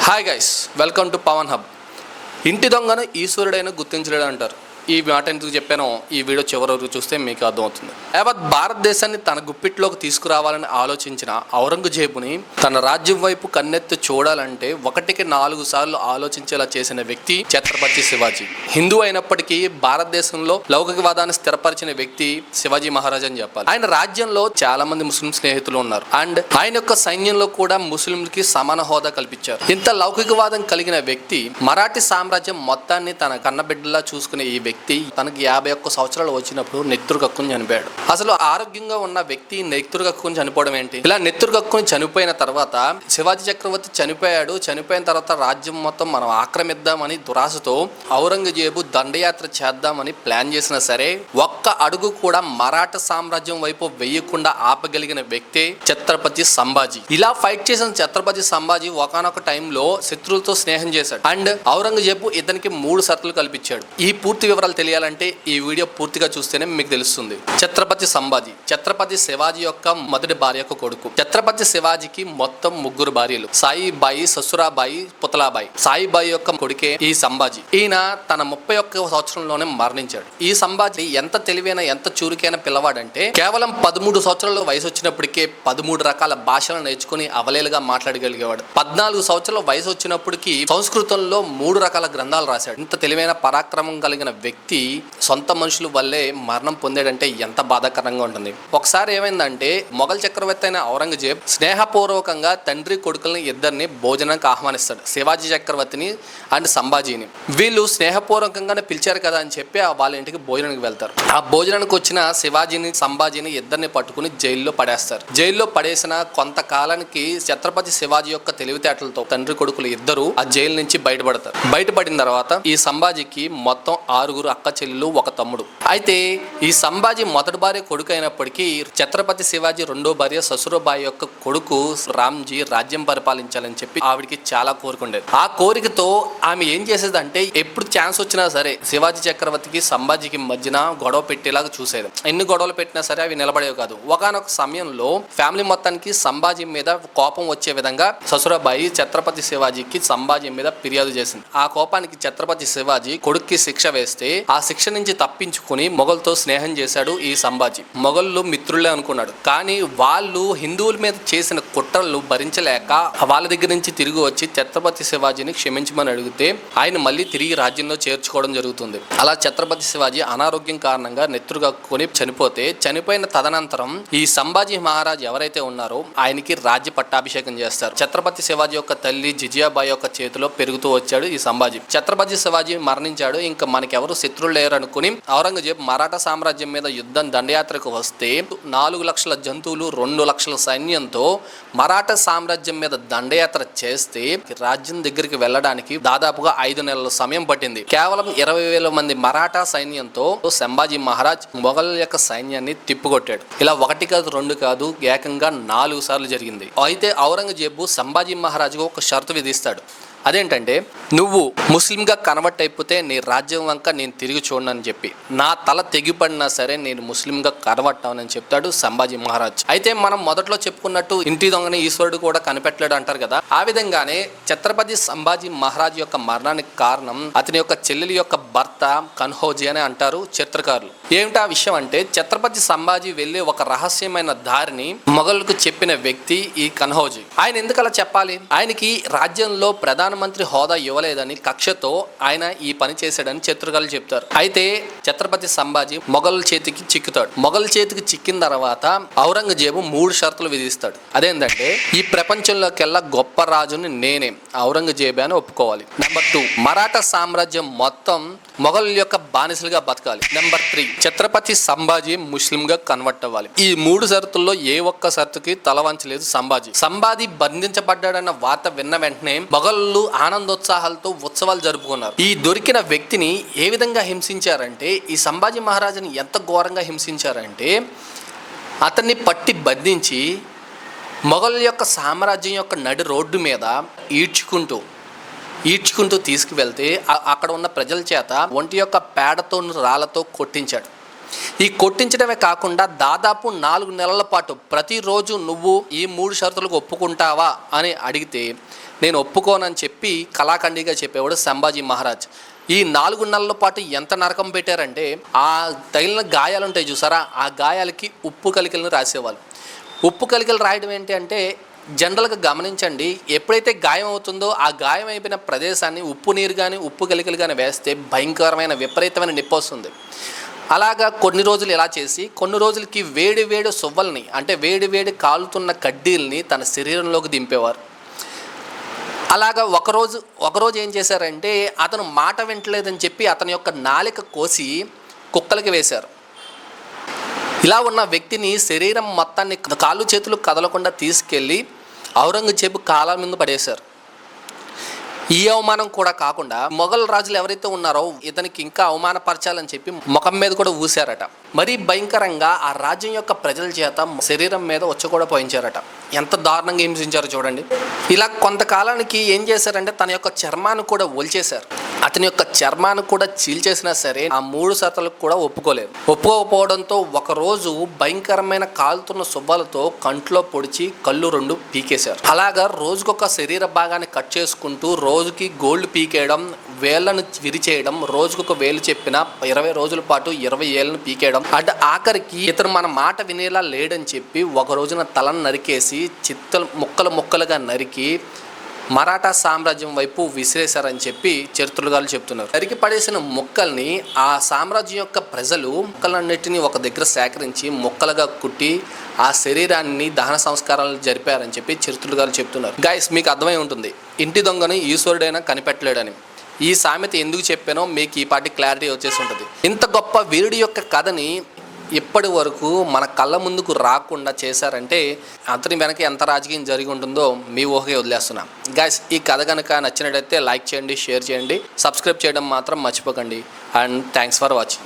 Hi guys, welcome to Pavan hub. ఇంటి దొంగను ఈశ్వరుడైన గుర్తించలేడు అంటారు. ఈ మాట ఎందుకు చెప్పానో ఈ వీడియో చివరి వరకు చూస్తే మీకు అర్థమవుతుంది. యావత్ భారతదేశాన్ని తన గుప్పిట్లోకి తీసుకురావాలని ఆలోచించిన ఔరంగజేబుని తన రాజ్యం వైపు కన్నెత్తి చూడాలంటే 1-4 సార్లు ఆలోచించేలా చేసిన వ్యక్తి ఛత్రపతి శివాజీ. హిందూ అయినప్పటికీ భారతదేశంలో లౌకికవాదాన్ని స్థిరపరిచిన వ్యక్తి శివాజీ మహారాజ్ అని చెప్పాలి. ఆయన రాజ్యంలో చాలా మంది ముస్లిం స్నేహితులు ఉన్నారు. అండ్ ఆయన యొక్క సైన్యంలో కూడా ముస్లింలకి సమాన హోదా కల్పించారు. ఇంత లౌకికవాదం కలిగిన వ్యక్తి మరాఠీ సామ్రాజ్యం మొత్తాన్ని తన కన్నబిడ్డలా చూసుకునే ఈ వ్యక్తి తనకి 51 సంవత్సరాలు వచ్చినప్పుడు నెత్తురు కక్కుని చనిపోయాడు. అసలు ఆరోగ్యంగా ఉన్న వ్యక్తి నెత్తురు కక్కుని చనిపోవడం ఏంటి? ఇలా నెత్తురు కక్కుని చనిపోయిన తర్వాత శివాజీ చక్రవర్తి చనిపోయాడు. చనిపోయిన తర్వాత రాజ్యం మొత్తం మనం ఆక్రమిద్దామని దురాశతో ఔరంగజేబు దండయాత్ర చేద్దామని ప్లాన్ చేసినా సరే ఒక్క అడుగు కూడా మరాఠా సామ్రాజ్యం వైపు వెయ్యకుండా ఆపగలిగిన వ్యక్తే ఛత్రపతి సంభాజీ. ఇలా ఫైట్ చేసిన ఛత్రపతి సంభాజీ ఒకానొక టైంలో శత్రువులతో స్నేహం చేశాడు. అండ్ ఔరంగజేబు ఇతనికి 3 షరతులు కల్పించాడు. ఈ పూర్తి వివరాలు తెలియాలంటే ఈ వీడియో పూర్తిగా చూస్తేనే మీకు తెలుస్తుంది. ఛత్రపతి సంభాజీ ఛత్రపతి శివాజీ యొక్క మొదటి భార్య యొక్క కొడుకు. ఛత్రపతి శివాజీకి మొత్తం 3 భార్యలు, సాయిబాయి, ససురాబాయి, పుతలాబాయి. సాయిబాయి యొక్క కొడుకే ఈ సంభాజీ. ఈయన తన 31వ సంవత్సరంలోనే మరణించాడు. ఈ సంభాజీ ఎంత తెలివైన ఎంత చురుకైన పిల్లవాడంటే కేవలం 13 సంవత్సరాల వయసు వచ్చినప్పటికే 13 రకాల భాషలను నేర్చుకుని అవలేలుగా మాట్లాడగలిగేవాడు. 14 సంవత్సరాల వయసు వచ్చినప్పటికీ సంస్కృతంలో 3 రకాల గ్రంథాలు రాశాడు. ఇంత తెలివైన పరాక్రమం కలిగిన వ్యక్తి సొంత మనుషుల వల్లే మరణం పొందాడంటే ఎంత బాధాకరంగా ఉంటుంది. ఒకసారి ఏమైందంటే మొఘల్ చక్రవర్తి అయిన ఔరంగజేబ్ స్నేహపూర్వకంగా తండ్రి కొడుకుల్ని ఇద్దరిని భోజనానికి ఆహ్వానిస్తాడు, శివాజీ చక్రవర్తిని అండ్ సంభాజీని. వీళ్ళు స్నేహపూర్వకంగానే పిలిచారు కదా అని చెప్పి వాళ్ళ ఇంటికి భోజనానికి వెళ్తారు. ఆ భోజనానికి వచ్చిన శివాజీని సంభాజీని ఇద్దరిని పట్టుకుని జైల్లో పడేస్తారు. జైల్లో పడేసిన కొంతకాలానికి ఛత్రపతి శివాజీ యొక్క తెలివితేటలతో తండ్రి కొడుకులు ఇద్దరు ఆ జైలు నుంచి బయటపడతారు. బయటపడిన తర్వాత ఈ సంభాజీకి మొత్తం 6 అక్క చెల్లెలు, 1 తమ్ముడు. అయితే ఈ సంభాజీ మొదటి భార్య కొడుకు అయినప్పటికీ ఛత్రపతి శివాజీ రెండో భార్య ససురబాయి యొక్క కొడుకు రామ్జీ రాజ్యం పరిపాలించాలని చెప్పి ఆవిడికి చాలా కోరిక ఉండేది. ఆ కోరికతో ఆమె ఏం చేసేదంటే ఎప్పుడు ఛాన్స్ వచ్చినా సరే శివాజీ చక్రవర్తికి సంభాజీకి మధ్యన గొడవ పెట్టేలాగా చూసేది. ఎన్ని గొడవలు పెట్టినా సరే అవి నిలబడేవి కాదు. ఒకనొక సమయంలో ఫ్యామిలీ మొత్తానికి సంభాజీ మీద కోపం వచ్చే విధంగా ససురబాయి ఛత్రపతి శివాజీకి సంభాజీ మీద ఫిర్యాదు చేసింది. ఆ కోపానికి ఛత్రపతి శివాజీ కొడుక్కి శిక్ష వేస్తే ఆ శిక్ష నుంచి తప్పించుకుని మొఘల్తో స్నేహం చేశాడు ఈ సంభాజీ. మొఘళ్ళు మిత్రులే అనుకున్నాడు. కానీ వాళ్ళు హిందువుల మీద చేసిన కుట్రలు భరించలేక వాళ్ళ దగ్గర నుంచి తిరిగి వచ్చి ఛత్రపతి శివాజీని క్షమించమని అడిగితే ఆయన మళ్ళీ తిరిగి రాజ్యంలో చేర్చుకోవడం జరుగుతుంది. అలా ఛత్రపతి శివాజీ అనారోగ్యం కారణంగా నెత్తురుగక్కుని చనిపోతే చనిపోయిన తదనంతరం ఈ సంభాజీ మహారాజ్ ఎవరైతే ఉన్నారో ఆయనకి రాజ్య పట్టాభిషేకం చేస్తారు. ఛత్రపతి శివాజీ యొక్క తల్లి జిజియాబాయి యొక్క చేతిలో పెరుగుతూ వచ్చాడు ఈ సంభాజీ. ఛత్రపతి శివాజీ మరణించాడు. ఇంకా మనకెవరు శత్రువులు లేరు అనుకుని ఔరంగజేబ్ మరాఠా సామ్రాజ్యం మీద యుద్ధం దండయాత్రకు వస్తే 4 లక్షల జంతువులు 2 లక్షల సైన్యంతో మరాఠా సామ్రాజ్యం మీద దండయాత్ర చేస్తే రాజ్యం దగ్గరికి వెళ్ళడానికి దాదాపుగా 5 నెలల సమయం పట్టింది. కేవలం 20,000 మంది మరాఠా సైన్యంతో సంభాజీ మహారాజ్ మొఘల్ యొక్క సైన్యాన్ని తిప్పికొట్టాడు. ఇలా 1 కాదు 2 కాదు ఏకంగా 4 సార్లు జరిగింది. అయితే ఔరంగజేబు సంభాజీ మహారాజుకు ఒక షరతు విధిస్తాడు. అదేంటంటే నువ్వు ముస్లింగా కన్వర్ట్ అయిపోతే నీ రాజ్యం వంక నేను తిరిగి చూడనని చెప్పి నా తల తెగిపడినా సరే నేను ముస్లింగా కన్వర్ట్ అవనని చెప్తాడు సంభాజీ మహారాజ్. అయితే మనం మొదట్లో చెప్పుకున్నట్టు ఇంటి దొంగని ఈశ్వరుడు కూడా కనిపెట్టలేడు అంటారు కదా, ఆ విధంగానే ఛత్రపతి సంభాజీ మహారాజ్ యొక్క మరణానికి కారణం అతని యొక్క చెల్లెలి యొక్క భర్త కన్హౌజీ అని అంటారు చరిత్రకారులు. ఏమిటా విషయం అంటే ఛత్రపతి సంభాజీ వెళ్ళి ఒక రహస్యమైన దారిని మొఘలుకు చెప్పిన వ్యక్తి ఈ కన్హౌజీ. ఆయన ఎందుకు అలా చెప్పాలి? ఆయనకి రాజ్యంలో ప్రధానమంత్రి హోదా ఇవ్వలేదని కక్షతో ఆయన ఈ పని చేశాడని చరిత్రకారులు చెప్తారు. అయితే ఛత్రపతి సంభాజీ మొఘల్ చేతికి చిక్కుతాడు. మొఘల్ చేతికి చిక్కిన తర్వాత ఔరంగజేబు 3 షరతులు విధిస్తాడు. అదేంటంటే ఈ ప్రపంచంలోకెల్లా గొప్ప రాజుని నేనే ఔరంగజేబు అని ఒప్పుకోవాలి. నెంబర్ 2 మరాఠా సామ్రాజ్యం మొత్తం మొఘల్ యొక్క బానిసలుగా బతకాలి. నెంబర్ 3 ఛత్రపతి సంభాజీ ముస్లింగా కన్వర్ట్ అవ్వాలి. ఈ 3 షరతుల్లో ఏ ఒక్క షరతుకి తలవంచలేదు సంభాజీ. సంభాజీ బంధించబడ్డాడన్న వార్త విన్న వెంటనే మొఘళ్ళు ఆనందోత్సాహాలతో ఉత్సవాలు జరుపుకున్నారు. ఈ దొరికిన వ్యక్తిని ఏ విధంగా హింసించారంటే ఈ సంభాజీ మహారాజుని ఎంత ఘోరంగా హింసించారంటే అతన్ని పట్టి బంధించి మొఘల్ యొక్క సామ్రాజ్యం యొక్క నడి రోడ్డు మీద ఈడ్చుకుంటూ తీసుకువెళ్తే అక్కడ ఉన్న ప్రజల చేత ఒంటి యొక్క పేడతో రాళ్లతో కొట్టించాడు. ఈ కొట్టించడమే కాకుండా దాదాపు 4 నెలల పాటు ప్రతిరోజు నువ్వు ఈ 3 షరతులకు ఒప్పుకుంటావా అని అడిగితే నేను ఒప్పుకోనని చెప్పి కళాఖండిగా చెప్పేవాడు సంభాజీ మహారాజ్. ఈ 4 నెలల పాటు ఎంత నరకం పెట్టారంటే ఆ తగిలిన గాయాలు ఉంటాయి చూసారా, ఆ గాయాలకి ఉప్పు కలికలను రాసేవాళ్ళు. ఉప్పు కలికలు రాయడం ఏంటి అంటే జనరల్గా గమనించండి, ఎప్పుడైతే గాయం అవుతుందో ఆ గాయం అయిపోయిన ప్రదేశాన్ని ఉప్పు నీరు కానీ ఉప్పు కలికలు కానీ వేస్తే భయంకరమైన విపరీతమైన నొప్పి వస్తుంది. అలాగా కొన్ని రోజులు ఇలా చేసి కొన్ని రోజులకి వేడి వేడి సువ్వల్ని అంటే వేడి వేడి కాలుతున్న కడ్డీల్ని తన శరీరంలోకి దింపేవారు. అలాగా ఒకరోజు ఏం చేశారంటే అతను మాట వింటలేదని చెప్పి అతని యొక్క నాలిక కోసి కుక్కలకి వేశారు. ఇలా ఉన్న వ్యక్తిని శరీరం మొత్తాన్ని కాళ్ళు చేతులు కదలకుండా తీసుకెళ్ళి ఔరంగజేబు కాళ్ళ మీద పడేశారు. ఈ అవమానం కూడా కాకుండా మొఘల్ రాజులు ఎవరైతే ఉన్నారో ఇతనికి ఇంకా అవమానపరచాలని చెప్పి ముఖం మీద కూడా ఊశారట. మరీ భయంకరంగా ఆ రాజ్యం యొక్క ప్రజల చేత శరీరం మీద వచ్చి కూడా పోయించారట. ఎంత దారుణంగా హింసించారో చూడండి. ఇలా కొంతకాలానికి ఏం చేశారంటే తన యొక్క చర్మాన్ని కూడా ఒలిచేశారు. అతని యొక్క చర్మాన్ని కూడా చీల్చేసినా సరే ఆ 3 షరతులకు కూడా ఒప్పుకోకపోవడంతో ఒకరోజు భయంకరమైన కాలుతున్న సువ్వలతో కంట్లో పొడిచి కళ్ళు 2 పీకేశారు. అలాగా రోజుకొక శరీర భాగాన్ని కట్ చేసుకుంటూ రోజుకి గోల్డ్ పీకేయడం, వేళ్లను విరిచేయడం, రోజుకొక వేలు చెప్పిన 20 రోజుల పాటు 20 ఏళ్ళను పీకేయడం. అంటే ఆఖరికి ఇతను మన మాట వినేలా లేడని చెప్పి ఒక రోజున తలను నరికేసి ముక్కలుగా నరికి మరాఠా సామ్రాజ్యం వైపు విసిరేశారని చెప్పి చరిత్రకారులు చెప్తున్నారు. నరికి పడేసిన ముక్కల్ని ఆ సామ్రాజ్యం యొక్క ప్రజలు ముక్కలన్నిటినీ ఒక దగ్గర సేకరించి ముక్కలుగా కుట్టి ఆ శరీరాన్ని దహన సంస్కారాలు జరిపారని చెప్పి చరిత్రకారులు చెప్తున్నారు. గైస్, మీకు అర్థమై ఉంటుంది ఇంటి దొంగను ఈశ్వరుడైనా కనిపెట్టలేడని. ఈ సామెత ఎందుకు చెప్పానో మీకు ఈ పాటి క్లారిటీ వచ్చేసి ఉంటుంది. ఇంత గొప్ప వీరుడి యొక్క కథని ఇప్పటి వరకు మన కళ్ళ ముందుకు రాకుండా చేశారంటే అతని వెనక ఎంత రాజకీయం జరిగి ఉంటుందో మీ ఊహకే వదిలేస్తున్నాం. గైస్, ఈ కథ కనుక నచ్చినట్టయితే లైక్ చేయండి, షేర్ చేయండి, సబ్స్క్రైబ్ చేయడం మాత్రం మర్చిపోకండి. And thanks for watching.